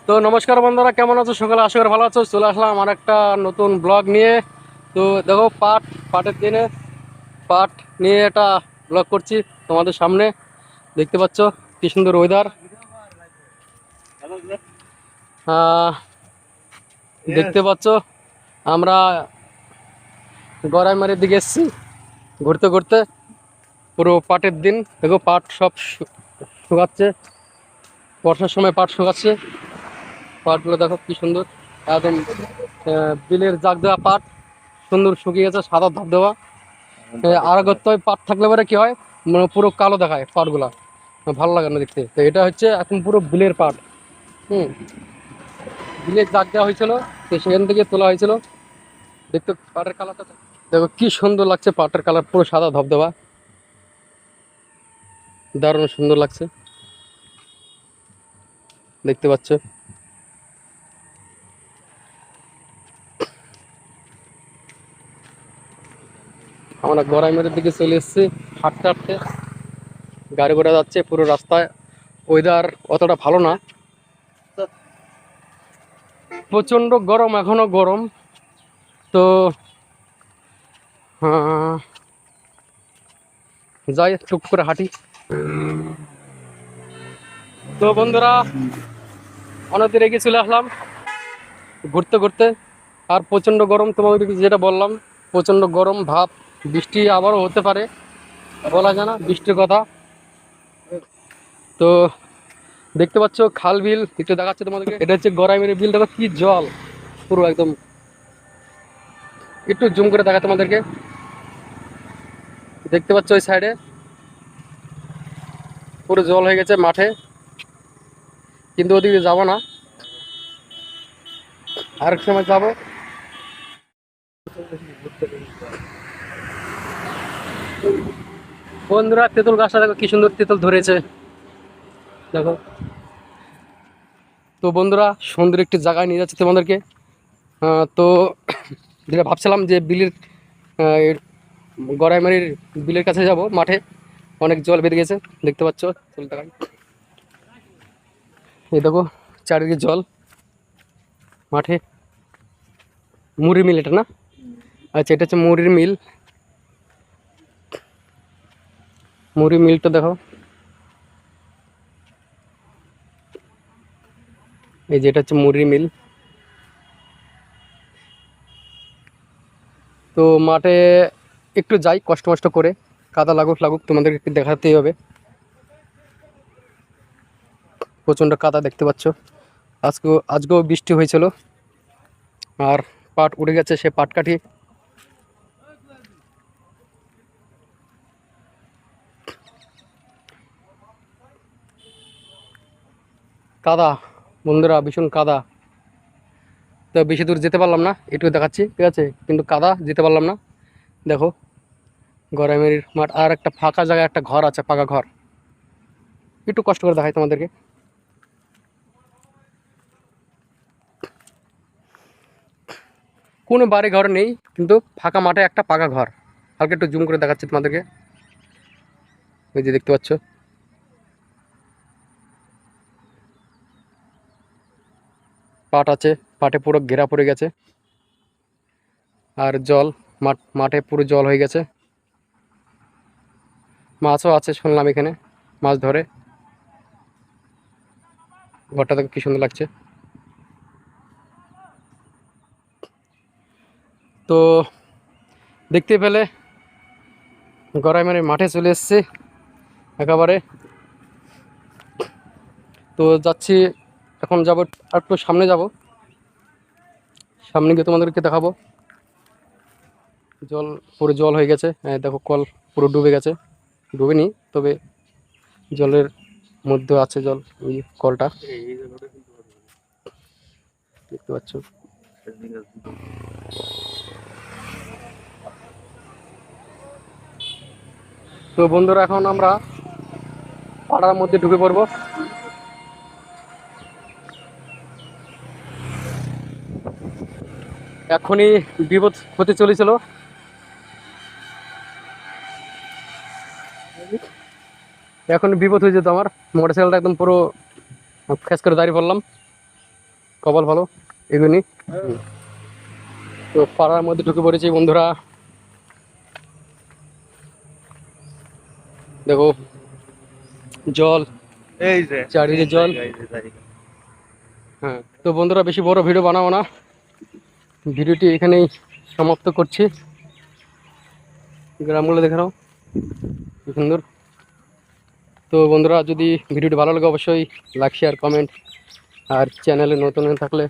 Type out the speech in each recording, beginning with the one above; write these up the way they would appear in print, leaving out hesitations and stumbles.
তো নমস্কার বন্ধুরা, কেমন আছো? সকালে আশা করি ভালো আছো। চলে আসলাম আমার একটা নতুন ব্লগ নিয়ে। তো দেখো, পাটের দিনে পাট নিয়ে একটা ব্লগ করছি তোমাদের সামনে। দেখতে পাচ্ছ কি সুন্দর ওয়েদার। দেখতে পাচ্ছ আমরা গড়াইমারির দিকে এসেছি ঘুরতে ঘুরতে। পুরো পাটের দিন, দেখো পাট সব শুকাচ্ছে। বর্ষার সময় পাট শুকাচ্ছে। পাটগুলো দেখো কি সুন্দর, একদম বিলের জাগ দেওয়া পাট, সুন্দর শুকিয়ে গেছে, সাদা ধাপ দেওয়া। আর করতে হয় পাট থাকলে পরে কি হয়, মানে পুরো কালো দেখায় পাটগুলা, ভালো লাগে না দেখতে। তো এটা হচ্ছে এখন পুরো বিলের পাট। হুম, বিলের জাগ দেওয়া হয়েছিল, তো সেখান থেকে তোলা হয়েছিল। দেখতে পাটের কালারটা দেখো কি সুন্দর লাগছে, পাটের কালার পুরো সাদা ধপ দেওয়া, দারুণ সুন্দর লাগছে দেখতে পাচ্ছ। আমরা গড়াইমারির দিকে চলে এসেছি হাঁটতে হাঁটতে। গাড়ি ঘোড়া যাচ্ছে পুরো রাস্তায়। ওয়েদার অতটা ভালো না, প্রচন্ড গরম, এখনো গরম। তো যাই টুক করে হাঁটি। তো বন্ধুরা, অনেকদিন এগিয়ে চলে আসলাম ঘুরতে ঘুরতে। আর প্রচন্ড গরম, তোমাদেরকে যেটা বললাম, প্রচন্ড গরম ভাব। বৃষ্টি আবারও হতে পারে, বলা যায় না বৃষ্টির কথা। তো দেখতে পাচ্ছ খাল বিল একটু দেখাচ্ছে তোমাদেরকে। এটা হচ্ছে গড়াইমারি বিল, দেখো কি জল, পুরো একদম। একটু জুম করে দেখা তোমাদেরকে। দেখতে পাচ্ছ ওই সাইডে পুরো জল হয়ে গেছে মাঠে, কিন্তু ওদিকে যাবো না, আরেক সময় যাবো। বন্ধুরা, তেঁতুল গাছটা দেখো কি সুন্দর তেঁতুল ধরেছে, দেখো। তো বন্ধুরা, সুন্দর একটি জায়গায় নিয়ে যাচ্ছে তোমাদেরকে। তো যেটা ভাবছিলাম যে বিলের, গড়াইমারির বিলের কাছে যাব, মাঠে অনেক জল বেড়ে গেছে, দেখতে পাচ্ছ জলটা। এই দেখো চারিদিকে জল মাঠে। মুড়ি মিল এটা না? আচ্ছা, এটা হচ্ছে মুড়ির মিল। মুড়ি মিলটা দেখো, এই যে এটা হচ্ছে মুড়ির মিল। তো মাঠে একটু যাই কষ্ট মষ্ট করে, কাদা লাগুক লাগুক, তোমাদেরকে একটু দেখাতেই হবে। প্রচণ্ড কাদা দেখতে পাচ্ছ। আজকেও বৃষ্টি হয়েছিল, আর পাট উড়ে গেছে, সে পাট কাঠি। কাদা বন্ধুরা, ভীষণ কাদা। তো বেশি দূর যেতে পারলাম না, একটু দেখাচ্ছি ঠিক আছে, কিন্তু কাদা যেতে পারলাম না। দেখো গড়াইমারির মাঠ, আর একটা ফাঁকা জায়গায় একটা ঘর আছে, পাকা ঘর। একটু কষ্ট করে দেখাই তোমাদেরকে। কোনো বাড়ি ঘর নেই, কিন্তু ফাঁকা মাঠে একটা পাকা ঘর। হালকা একটু জুম করে দেখাচ্ছি তোমাদেরকে, ওই যে দেখতে পাচ্ছ। পাট আছে, পাটে পুরো ঘেরা পড়ে গেছে, আর জল, মাঠে পুরো জল হয়ে গেছে। মাছও আছে শুনলাম এখানে, মাছ ধরে। ঘরটা দেখো কি সুন্দর লাগছে। তো দেখতে পেলে গড়াইমারি মাঠে চলে এসেছি একেবারে। তো যাচ্ছি, এখন যাব আর একটু সামনে, যাব সামনে গিয়ে তোমাদেরকে দেখাবো। জল, পুরো জল হয়ে গেছে, দেখো কল পুরো ডুবে গেছে। ডুবেনি, তবে জলের মধ্যে আছে জল, এই কলটা দেখতে পাচ্ছ। তো বন্ধুরা, এখন আমরা পাড়ার মধ্যে ঢুকে পড়বো। এখনই বিপদ হতে চলেছিল, এখন বিপদ হয়ে যেত আমার। মোটরসাইকেলটা একদম পুরো ফ্যাস করে দাঁড়িয়ে পড়লাম। কপাল ভালো এগুনি। তো পাড়ার মধ্যে ঢুকে পড়েছি বন্ধুরা, দেখো জল, এই যে চারিদিকে জল। এই যে জায়গা। হ্যাঁ, তো বন্ধুরা বেশি বড় ভিডিও বানাবো না, ভিডিওটি এখানেই সমাপ্ত করছি। গ্রামগুলো দেখে নাও কি সুন্দর। তো বন্ধুরা যদি ভিডিওটি ভালো লাগে অবশ্যই লাইক শেয়ার কমেন্ট, আর চ্যানেলে নতুন হয়ে থাকলে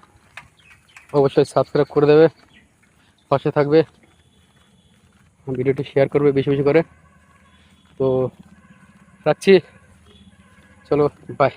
অবশ্যই সাবস্ক্রাইব করে দেবে, পাশে থাকবে, ভিডিওটি শেয়ার করবে বেশি বেশি করে। তো রাখছি, চলো বাই।